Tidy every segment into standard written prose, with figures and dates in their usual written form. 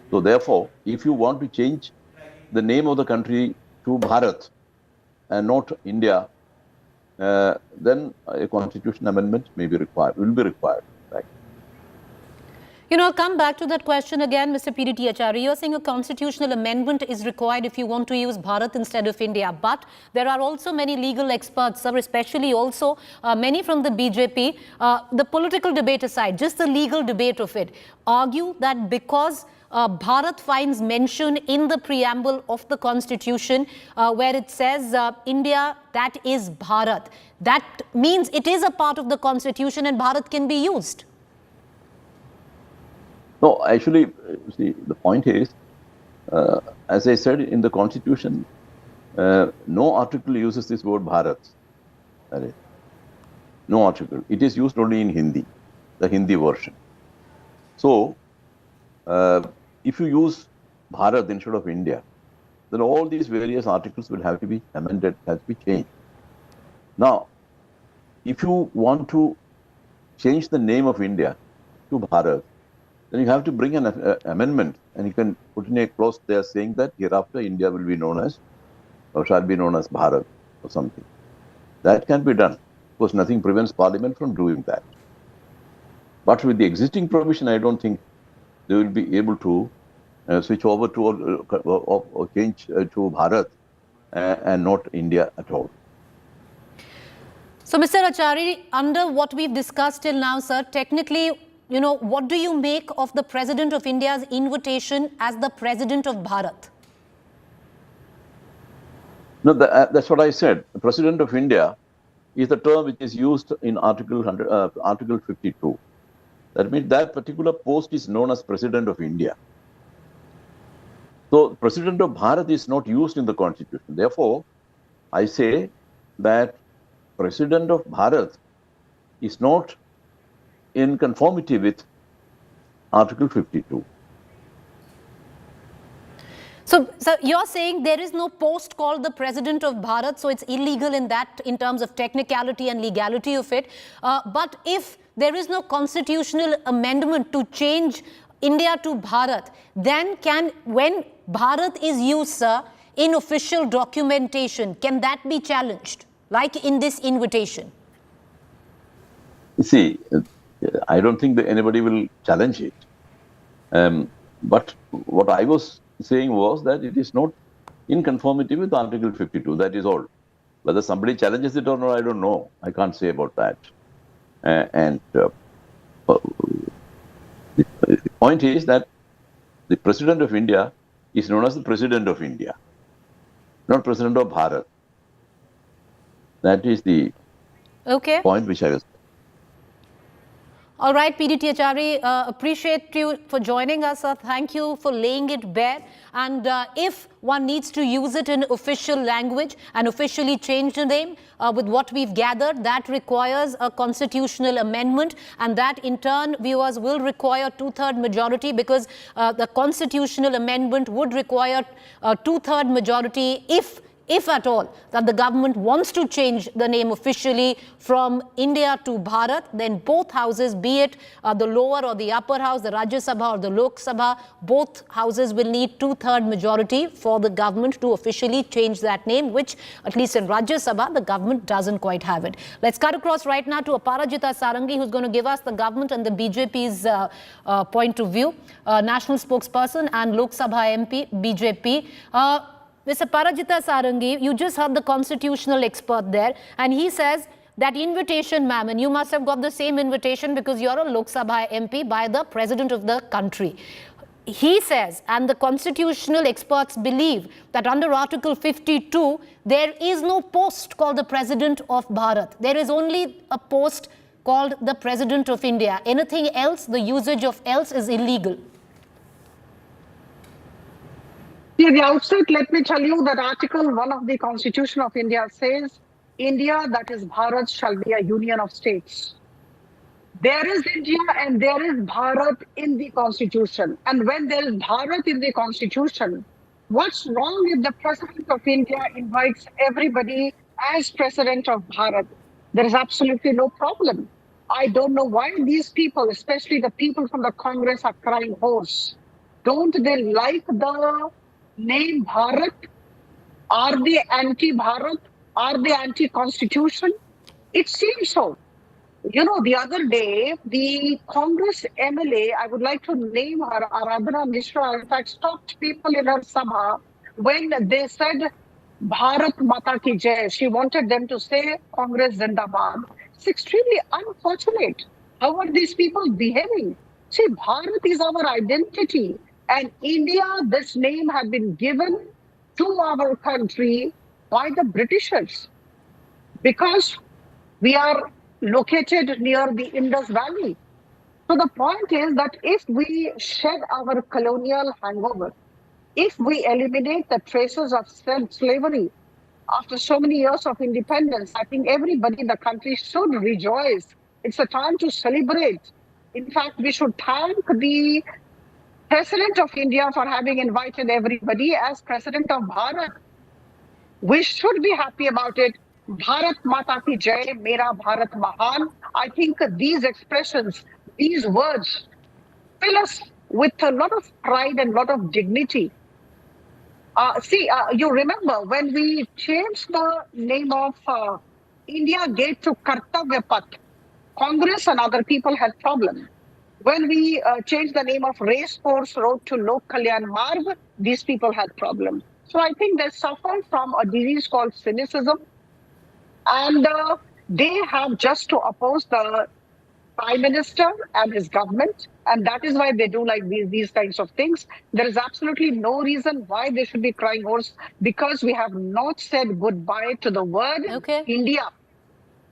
So therefore, if you want to change the name of the country to Bharat and not India, then a constitution amendment may be required, will be required. Right? I'll come back to that question again, Mr. Preeti Choudhry. You're saying a constitutional amendment is required if you want to use Bharat instead of India. But there are also many legal experts, sir, especially also many from the BJP, the political debate aside, just the legal debate of it, argue that because Bharat finds mention in the preamble of the constitution where it says India, that is Bharat. That means it is a part of the constitution and Bharat can be used. No, actually, see, the point is, as I said in the constitution, no article uses this word Bharat. No article. It is used only in Hindi, the Hindi version. So, if you use Bharat instead of India, then all these various articles will have to be amended, have to be changed. Now, if you want to change the name of India to Bharat, then you have to bring an amendment, and you can put in a clause there saying that hereafter India will be known as, or shall be known as Bharat or something. That can be done. Of course, nothing prevents Parliament from doing that. But with the existing provision, I don't think they will be able to switch over to or change to Bharat and not India at all. So, Mr. Acharya, under what we've discussed till now, sir, technically, what do you make of the President of India's invitation as the President of Bharat? No, that's what I said. The President of India is the term which is used in Article 52. That means that particular post is known as President of India. So, President of Bharat is not used in the Constitution. Therefore, I say that President of Bharat is not in conformity with Article 52. So you're saying there is no post called the President of Bharat, so it's illegal in terms of technicality and legality of it. But if there is no constitutional amendment to change India to Bharat, then when Bharat is used, sir, in official documentation, can that be challenged, like in this invitation? You see, I don't think that anybody will challenge it. But what I was saying was that it is not in conformity with Article 52. That is all. Whether somebody challenges it or not, I don't know. I can't say about that. The point is that the President of India is known as the President of India, not President of Bharat. That is the point which I was. All right, Preeti Choudhry, appreciate you for joining us. Thank you for laying it bare. And if one needs to use it in official language and officially change the name, with what we've gathered, that requires a constitutional amendment. And that in turn, viewers, will require two-thirds majority, because the constitutional amendment would require a two-thirds majority if at all, that the government wants to change the name officially from India to Bharat, then both houses, be it the lower or the upper house, the Rajya Sabha or the Lok Sabha, both houses will need two-thirds majority for the government to officially change that name, which at least in Rajya Sabha, the government doesn't quite have it. Let's cut across right now to Aparajita Sarangi, who's going to give us the government and the BJP's point of view, national spokesperson and Lok Sabha MP, BJP. Mr. Parajita Sarangi, you just heard the constitutional expert there, and he says that invitation, ma'am, and you must have got the same invitation because you're a Lok Sabha MP by the President of the country. He says, and the constitutional experts believe, that under Article 52, there is no post called the President of Bharat. There is only a post called the President of India. Anything else, the usage of else is illegal. At the outset, let me tell you that Article 1 of the Constitution of India says, India, that is Bharat, shall be a union of states. There is India and there is Bharat in the Constitution. And when there is Bharat in the Constitution, what's wrong if the President of India invites everybody as President of Bharat? There is absolutely no problem. I don't know why these people, especially the people from the Congress, are crying hoarse. don't they like the name Bharat? Are they anti-Bharat? Are they anti-constitution? It seems so. You know, the other day, the Congress MLA, I would like to name her, Aradhana Mishra, in fact, stopped people in her Sabha when they said Bharat Mata Ki Jai. She wanted them to say Congress Zindabad. It's extremely unfortunate. How are these people behaving? See, Bharat is our identity. And India, this name had been given to our country by the Britishers because we are located near the Indus Valley. So the point is that if we shed our colonial hangover, if we eliminate the traces of slavery after so many years of independence, I think everybody in the country should rejoice. It's a time to celebrate. In fact, we should thank the President of India for having invited everybody as President of Bharat. We should be happy about it. Bharat Mata Ki Jai, Mera Bharat Mahan. I think these expressions, these words fill us with a lot of pride and a lot of dignity. You remember when we changed the name of India Gate to Kartavya Path, Congress and other people had problem. When we changed the name of Race Course Road to Lok Kalyan Marg, these people had problem. So I think they suffer from a disease called cynicism, and they have just to oppose the Prime Minister and his government, and that is why they do like these kinds of things. There is absolutely no reason why they should be crying horse, because we have not said goodbye to the word India.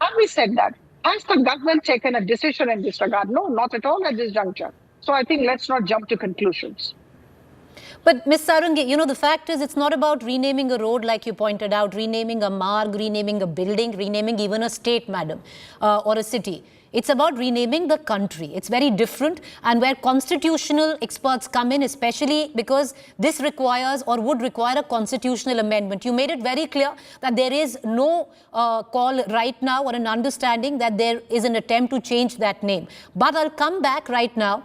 Have we said that? Has the government taken a decision in this regard? No, not at all at this juncture. So I think let's not jump to conclusions. But Ms. Sarangi, you know, the fact is it's not about renaming a road like you pointed out, renaming a marg, renaming a building, renaming even a state, madam, or a city. It's about renaming the country. It's very different, and where constitutional experts come in, especially because this requires or would require a constitutional amendment. You made it very clear that there is no call right now or an understanding that there is an attempt to change that name. But I'll come back right now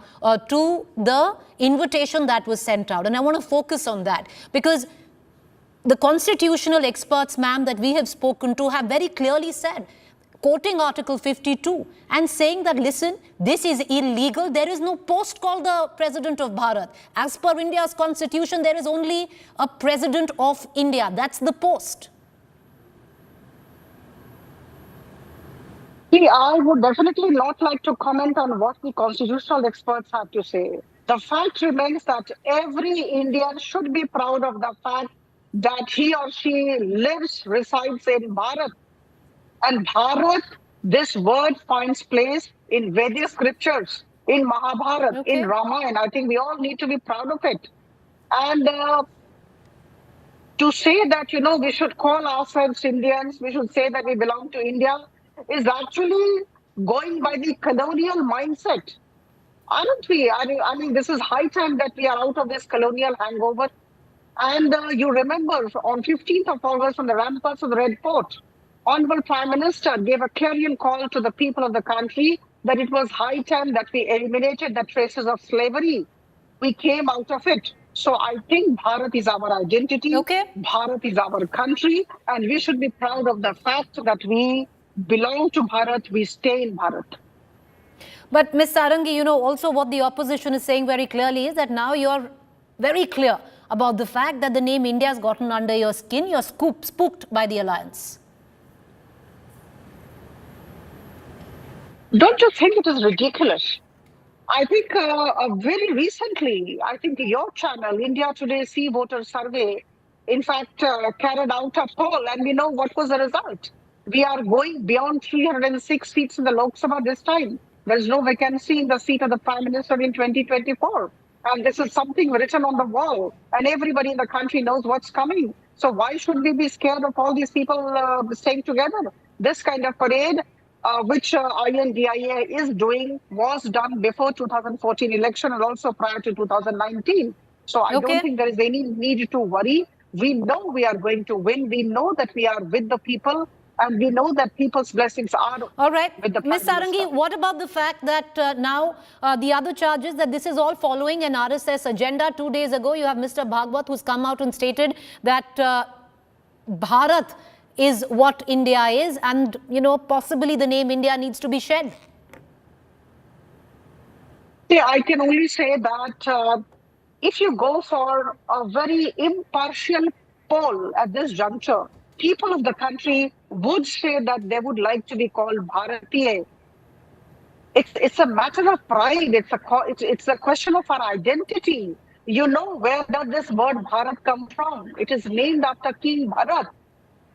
to the invitation that was sent out, and I want to focus on that because the constitutional experts, ma'am, that we have spoken to have very clearly said, quoting Article 52 and saying that, listen, this is illegal. There is no post called the President of Bharat. As per India's constitution, there is only a President of India. That's the post. See, I would definitely not like to comment on what the constitutional experts have to say. The fact remains that every Indian should be proud of the fact that he or she resides in Bharat. And Bharat, this word finds place in Vedic scriptures, in Mahabharata, in Ramayana. I think we all need to be proud of it. And to say that, you know, we should call ourselves Indians, we should say that we belong to India, is actually going by the colonial mindset. Aren't we? I mean, this is high time that we are out of this colonial hangover. And you remember on 15th of August on the ramparts of the Red Fort, Honorable Prime Minister gave a clarion call to the people of the country that it was high time that we eliminated the traces of slavery. We came out of it. So I think Bharat is our identity. Bharat is our country. And we should be proud of the fact that we belong to Bharat, we stay in Bharat. But Ms. Sarangi, you know, also what the opposition is saying very clearly is that now you're very clear about the fact that the name India has gotten under your skin. You're spooked by the alliance. Don't you think it is ridiculous? I think very recently, I think your channel, India Today See Voter Survey, in fact, carried out a poll, and we know what was the result. We are going beyond 306 seats in the Lok Sabha this time. There is no vacancy in the seat of the Prime Minister in 2024. And this is something written on the wall, and everybody in the country knows what's coming. So why should we be scared of all these people staying together? This kind of parade, which INDIA is doing, was done before 2014 election and also prior to 2019. So I don't think there is any need to worry. We know we are going to win. We know that we are with the people, And we know that people's blessings are all right. with the Ms. Prime Minister. Sarangi, what about the fact that now the other charges that this is all following an RSS agenda? 2 days ago, you have Mr. Bhagwat who's come out and stated that Bharat is what India is, and, you know, possibly the name India needs to be shed. See, I can only say that if you go for a very impartial poll at this juncture, people of the country would say that they would like to be called Bharatiya. It's a matter of pride. It's a question of our identity. You know, where does this word Bharat come from? It is named after King Bharat,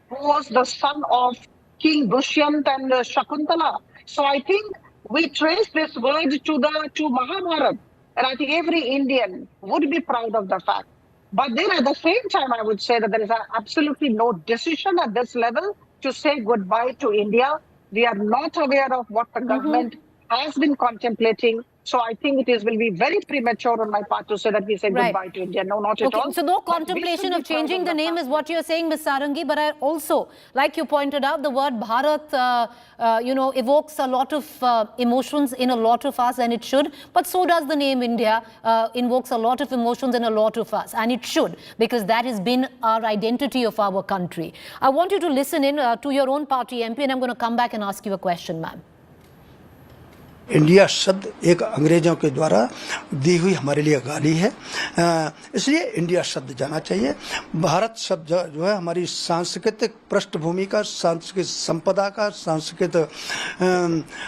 who was the son of King Dushyant and Shakuntala. So I think we trace this word to Mahabharat, and I think every Indian would be proud of the fact. But then at the same time, I would say that there is absolutely no decision at this level to say goodbye to India. We are not aware of what the government has been contemplating. So I think will be very premature on my part to say that we say goodbye to India. No, not at all. So no contemplation of changing the name is what you're saying, Ms. Sarangi. But I also, like you pointed out, the word Bharat, you know, evokes a lot of emotions in a lot of us, and it should. But so does the name India, invokes a lot of emotions in a lot of us, and it should, because that has been our identity of our country. I want you to listen in to your own party MP, and I'm going to come back and ask you a question, ma'am. India शब्द एक अंग्रेजों के द्वारा दी हुई हमारे लिए गाली है, इसलिए इंडिया शब्द जाना चाहिए। भारत शब्द जो है हमारी सांस्कृतिक पृष्ठभूमि का, सांस्कृतिक संपदा का, सांस्कृतिक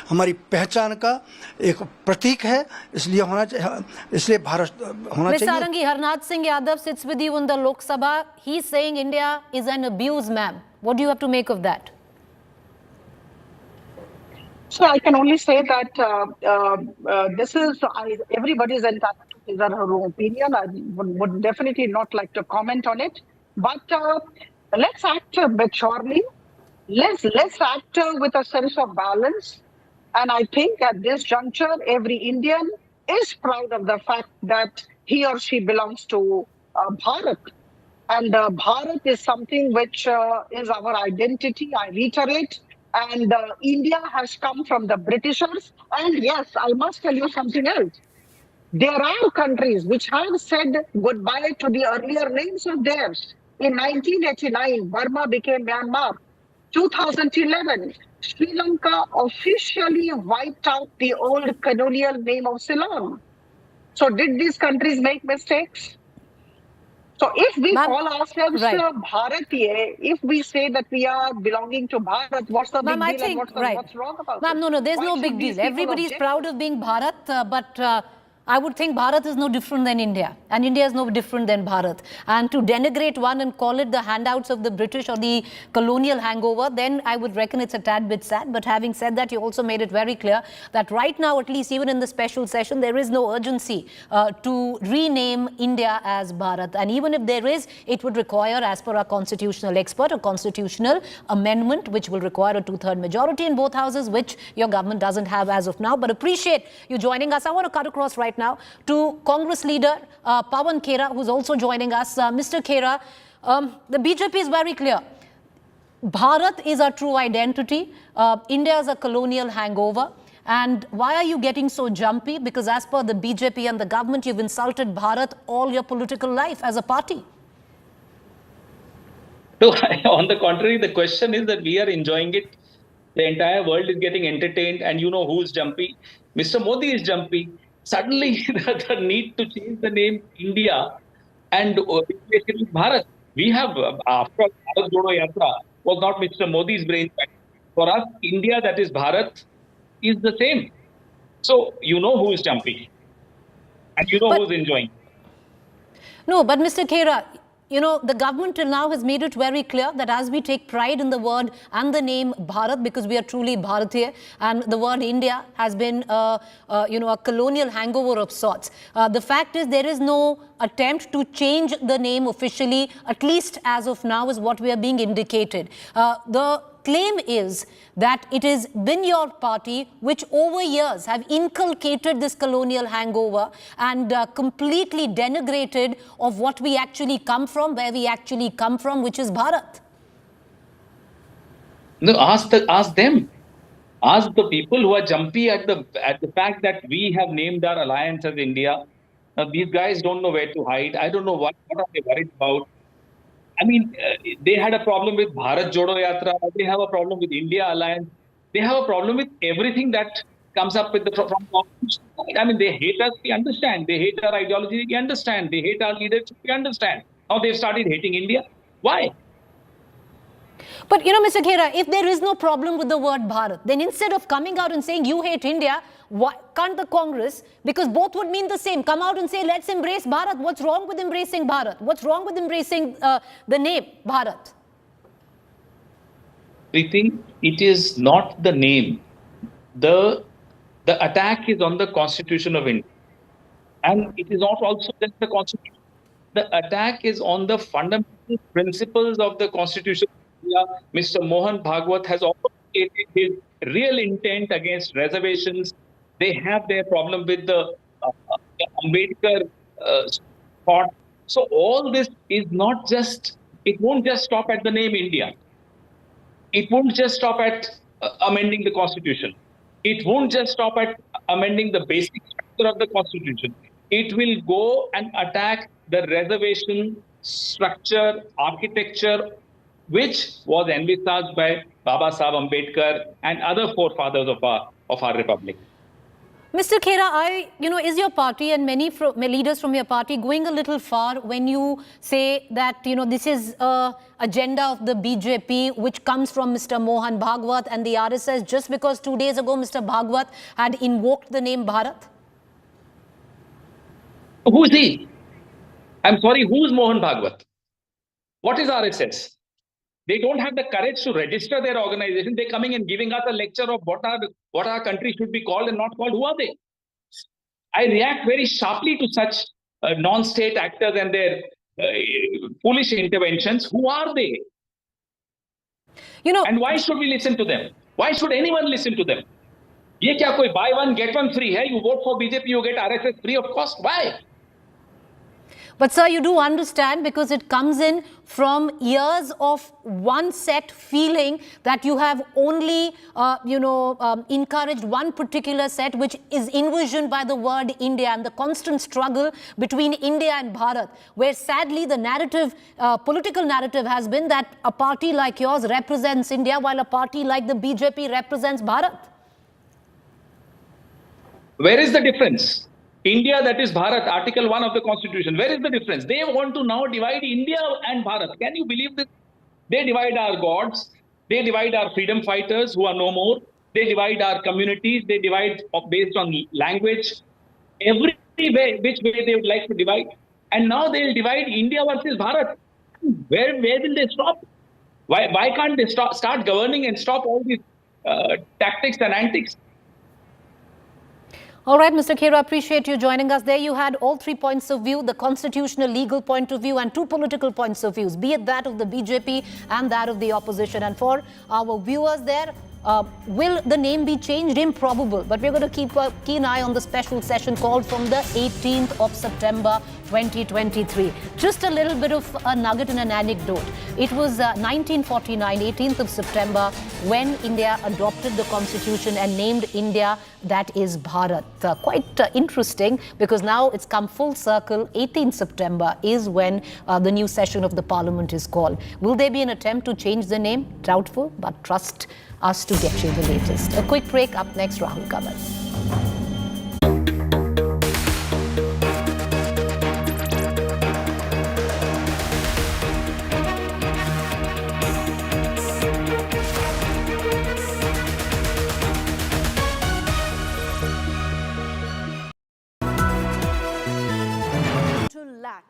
हमारी पहचान का एक प्रतीक है, इसलिए होना चाहिए, इसलिए भारत होना चाहिए। Sarangi, Harnath Singh Yadav sits with you in the Lok Sabha. He's saying India is an abuse, ma'am. What do you have to make of that? So I can only say that this is everybody's entitled to his or her own opinion. I would definitely not like to comment on it. But let's act maturely. Let's act with a sense of balance. And I think at this juncture, every Indian is proud of the fact that he or she belongs to Bharat. And Bharat is something which is our identity. I reiterate. And India has come from the Britishers. And yes, I must tell you something else. There are countries which have said goodbye to the earlier names of theirs. In 1989, Burma became Myanmar. 2011, Sri Lanka officially wiped out the old colonial name of Ceylon. So did these countries make mistakes? So if we call ourselves Bharatiya, if we say that we are belonging to Bharat, what's the big deal and what's wrong about it? No, there's no big deal. Everybody is proud of being Bharat, but I would think Bharat is no different than India, and India is no different than Bharat. And to denigrate one and call it the handouts of the British or the colonial hangover, then I would reckon it's a tad bit sad. But having said that, you also made it very clear that right now, at least even in the special session, there is no urgency to rename India as Bharat. And even if there is, it would require, as per our constitutional expert, a constitutional amendment, which will require a 2/3 majority in both houses, which your government doesn't have as of now. But appreciate you joining us. I want to cut across right now to Congress leader Pawan Khera, who's also joining us. Mr. Khera, the BJP is very clear. Bharat is our true identity. India is a colonial hangover. And why are you getting so jumpy? Because as per the BJP and the government, you've insulted Bharat all your political life as a party. No, on the contrary, the question is that we are enjoying it. The entire world is getting entertained, and you know who's jumpy. Mr. Modi is jumpy. Suddenly, the need to change the name India and Bharat. We have, after Bharat Jodo Yatra, was not Mr. Modi's brainchild. For us, India, that is Bharat, is the same. So, you know who is jumpy. And you know who's enjoying. No, but Mr. Khera, you know, the government till now has made it very clear that as we take pride in the word and the name Bharat, because we are truly Bharatiya, and the word India has been, you know, a colonial hangover of sorts. The fact is there is no attempt to change the name officially, at least as of now, is what we are being indicated. The claim is that it has been your party which over years have inculcated this colonial hangover and completely denigrated of what we actually come from, where we actually come from, which is Bharat. No, ask them. Ask the people who are jumpy at the fact that we have named our alliance as India. Now, these guys don't know where to hide. I don't know what are they worried about. I mean, they had a problem with Bharat Jodo Yatra. They have a problem with India Alliance. They have a problem with everything that comes up with from constitution. I mean, they hate us. We understand. They hate our ideology. We understand. They hate our leadership. We understand. Now they've started hating India. Why? But, Mr. Khera, if there is no problem with the word Bharat, then instead of coming out and saying you hate India, why can't the Congress, because both would mean the same, come out and say, let's embrace Bharat. What's wrong with embracing Bharat? What's wrong with embracing the name Bharat? Preeti, it is not the name. The attack is on the Constitution of India. And it is not also just the Constitution. The attack is on the fundamental principles of the Constitution of India. Mr. Mohan Bhagwat has also stated his real intent against reservations. They have their problem with the Ambedkar thought. So all this is not just, it won't just stop at the name India. It won't just stop at amending the Constitution. It won't just stop at amending the basic structure of the Constitution. It will go and attack the reservation structure, architecture, which was envisaged by Baba Saheb Ambedkar and other forefathers of our republic. Mr. Khera, is your party and many leaders from your party going a little far when you say that, this is an agenda of the BJP which comes from Mr. Mohan Bhagwat and the RSS just because 2 days ago Mr. Bhagwat had invoked the name Bharat? Who is he? I'm sorry, who's Mohan Bhagwat? What is RSS? They don't have the courage to register their organization. They're coming and giving us a lecture of what our country should be called and not called. Who are they? I react very sharply to such non-state actors and their foolish interventions. Who are they? And why should we listen to them? Why should anyone listen to them? Ye kya koi buy one get one free hai? You vote for BJP, you get RSS free of cost. Why? But sir, you do understand, because it comes in from years of one set feeling that you have only, encouraged one particular set, which is envisioned by the word India, and the constant struggle between India and Bharat, where sadly the narrative, political narrative has been that a party like yours represents India while a party like the BJP represents Bharat. Where is the difference? India, that is Bharat, Article 1 of the Constitution. Where is the difference? They want to now divide India and Bharat. Can you believe this? They divide our gods. They divide our freedom fighters who are no more. They divide our communities. They divide based on language. Every way, which way they would like to divide. And now they'll divide India versus Bharat. Where will they stop? Why can't they start governing and stop all these tactics and antics? All right, Mr. Khera, appreciate you joining us. There you had all 3 points of view, the constitutional legal point of view and 2 political points of views, be it that of the BJP and that of the opposition. And for our viewers there, will the name be changed? Improbable. But we're going to keep a keen eye on the special session called from the 18th of September 2023. Just a little bit of a nugget and an anecdote. It was 1949, 18th of September, when India adopted the constitution and named India, that is Bharat. Quite interesting, because now it's come full circle. 18th September is when the new session of the parliament is called. Will there be an attempt to change the name? Doubtful, but trust us to get you the latest. A quick break. Up next, Rahul Kamal.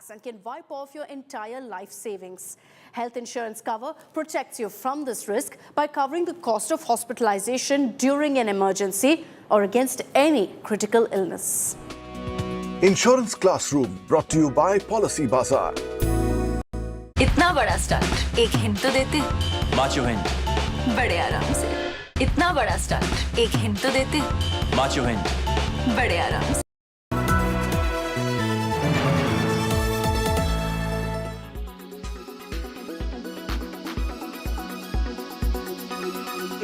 And can wipe off your entire life savings. Health insurance cover protects you from this risk by covering the cost of hospitalization during an emergency or against any critical illness. Insurance Classroom brought to you by Policy Bazaar. इतना बड़ा stunt एक hint तो देते macho hint बड़े आराम से इतना बड़ा स्टंट एक हिंट तो देते माचो हिंट बड़े आराम से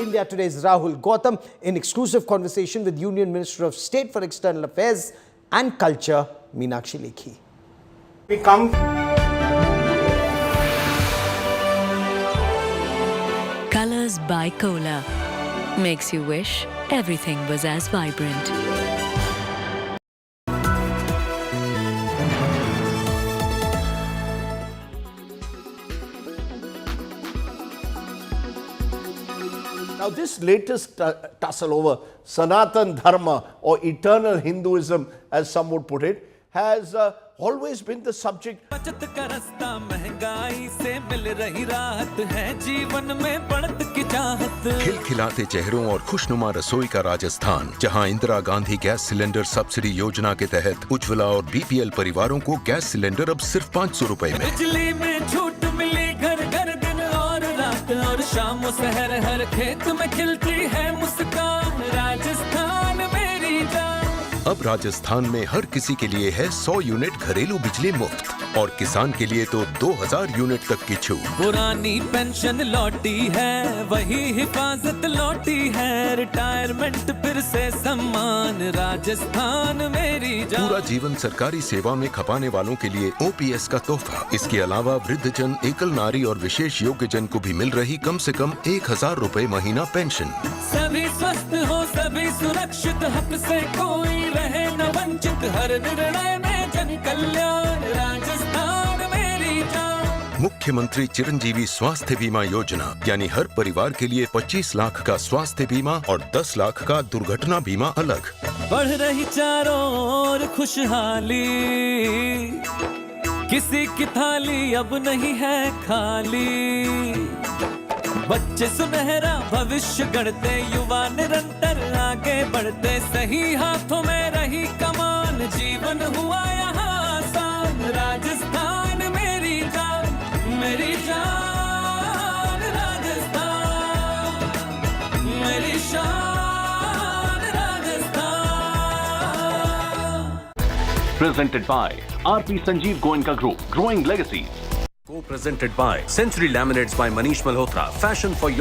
India Today's Rahul Gautam in exclusive conversation with Union Minister of State for External Affairs and Culture, Meenakshi Lekhi. We come. Colors by Cola makes you wish everything was as vibrant. Now, this latest tussle over Sanatan Dharma or eternal Hinduism, as some would put it, has always been the subject. खिलखिलाते चेहरों और खुशनुमा रसोई का राजस्थान, जहां Indira Gandhi gas cylinder subsidy योजना के तहत उज्ज्वला और बीपीएल परिवारों को गैस सिलेंडर अब सिर्फ 500 रुपए में। बिजली में छूट मिली घर घर दिन और रात और शाम शहर हर खेत में खिलती है मुस्कान, राजस्थान मेरी जान। अब राजस्थान में हर किसी के लिए है 100 यूनिट घरेलू बिजली मुफ्त और किसान के लिए तो 2000 यूनिट तक की छूट। पुरानी पेंशन लौटी है, वही हिफाजत लौटी है, रिटायरमेंट फिर से सम्मान, राजस्थान मेरी जान। पूरा जीवन सरकारी सेवा में खपाने वालों के लिए ओपीएस का तोहफा। इसके अलावा वृद्धजन, एकल नारी और विशेष योग्य जन को भी मिल रही कम से कम 1000 रुपए महीना पेंशन। सभी स्वस्थ हो, सभी सुरक्षित, हक से कोई रहे न वंचित, हर निर्णय में जन कल्याण, राजस्थान मेरी जान। मुख्यमंत्री चिरंजीवी स्वास्थ्य बीमा योजना, यानी हर परिवार के लिए 25 लाख का स्वास्थ्य बीमा और 10 लाख का दुर्घटना बीमा अलग। बढ़ रही चारों ओर खुशहाली, किसी की थाली अब नहीं है खाली। बच्चे सुनहरा भविष्य गढ़ते, युवा निरंतर आगे बढ़ते, सही हाथों में रही कमान, जीवन हुआ यहाँ आसान, राजस्थान मेरी जान, मेरी जान, राजस्थान मेरी शान, Rajasthan. Presented by RP Sanjeev Goenka Group, Growing Legacies. Co-presented by Century Laminates by Manish Malhotra, fashion for your